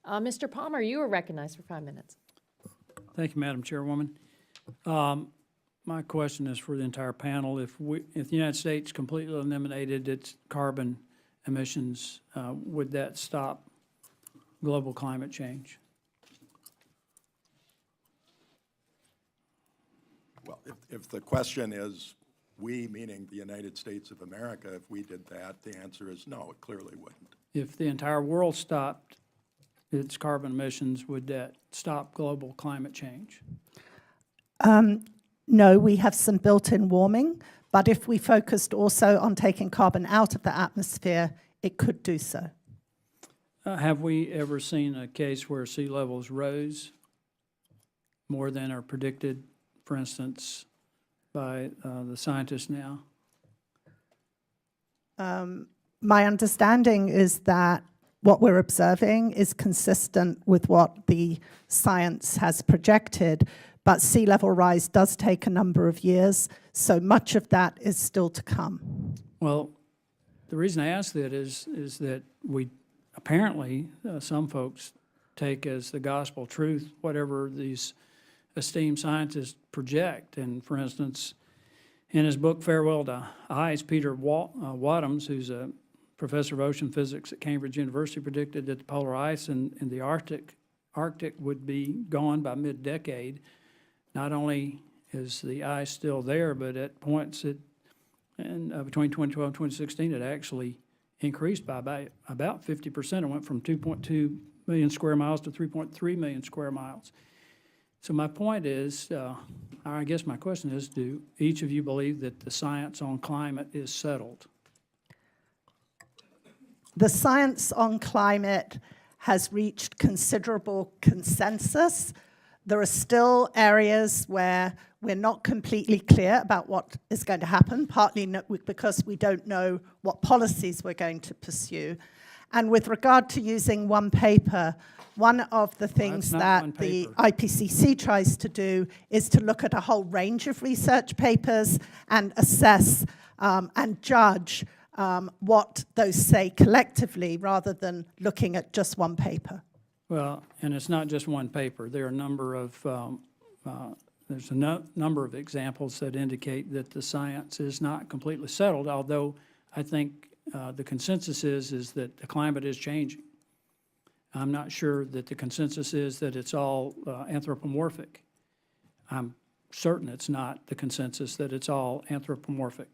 Mr. Palmer, you are recognized for 5 minutes. Thank you, Madam Chairwoman. My question is for the entire panel. If the United States completely eliminated its carbon emissions, would that stop global climate change? Well, if the question is we, meaning the United States of America, if we did that, the answer is no, it clearly wouldn't. If the entire world stopped its carbon emissions, would that stop global climate change? No, we have some built-in warming, but if we focused also on taking carbon out of the atmosphere, it could do so. Have we ever seen a case where sea levels rose more than are predicted, for instance, by the scientists now? My understanding is that what we're observing is consistent with what the science has projected, but sea level rise does take a number of years, so much of that is still to come. Well, the reason I ask that is that we apparently, some folks take as the gospel truth whatever these esteemed scientists project. And for instance, in his book, Farewell to Ice, Peter Wadhams, who's a professor of ocean physics at Cambridge University, predicted that the polar ice in the Arctic would be gone by mid-decade. Not only is the ice still there, but at points between 2012 and 2016, it actually increased by about 50%. It went from 2.2 million square miles to 3.3 million square miles. So my point is, I guess my question is, do each of you believe that the science on climate is settled? The science on climate has reached considerable consensus. There are still areas where we're not completely clear about what is going to happen, partly because we don't know what policies we're going to pursue. And with regard to using one paper, one of the things that the IPCC tries to do is to look at a whole range of research papers and assess and judge what those say collectively rather than looking at just one paper. Well, and it's not just one paper. There are a number of there's a number of examples that indicate that the science is not completely settled, although I think the consensus is that the climate is changing. I'm not sure that the consensus is that it's all anthropomorphic. I'm certain it's not the consensus that it's all anthropomorphic.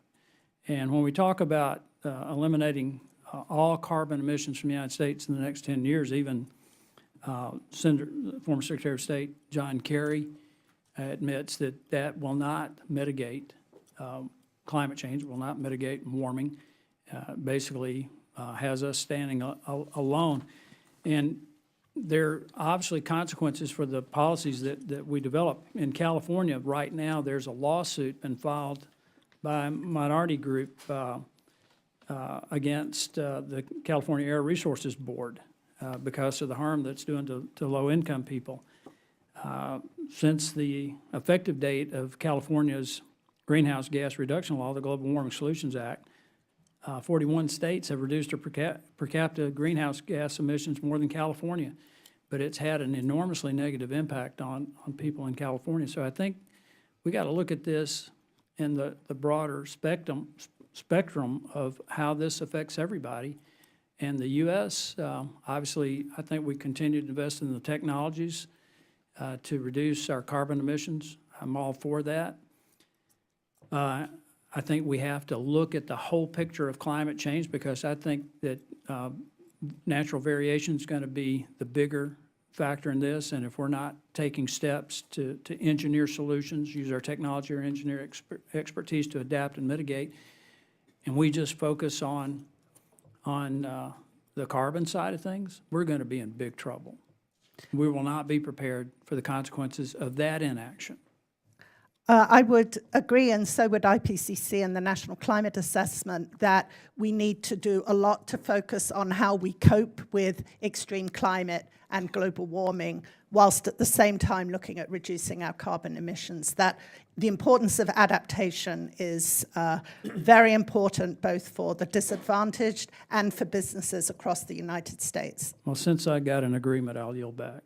And when we talk about eliminating all carbon emissions from the United States in the next 10 years, even former Secretary of State John Kerry admits that that will not mitigate climate change, will not mitigate warming, basically has us standing alone. And there are obviously consequences for the policies that we develop. In California right now, there's a lawsuit been filed by a minority group against the California Air Resources Board because of the harm that's doing to low-income people. Since the effective date of California's greenhouse gas reduction law, the Global Warming Solutions Act, 41 states have reduced their per capita greenhouse gas emissions more than California, but it's had an enormously negative impact on people in California. So I think we got to look at this in the broader spectrum of how this affects everybody. And the U.S., obviously, I think we continue to invest in the technologies to reduce our carbon emissions. I'm all for that. I think we have to look at the whole picture of climate change because I think that natural variation is going to be the bigger factor in this. And if we're not taking steps to engineer solutions, use our technology or engineer expertise to adapt and mitigate, and we just focus on the carbon side of things, we're going to be in big trouble. We will not be prepared for the consequences of that inaction. I would agree, and so would IPCC and the National Climate Assessment, that we need to do a lot to focus on how we cope with extreme climate and global warming, whilst at the same time looking at reducing our carbon emissions. That the importance of adaptation is very important, both for the disadvantaged and for businesses across the United States. Well, since I got an agreement, I'll yield back.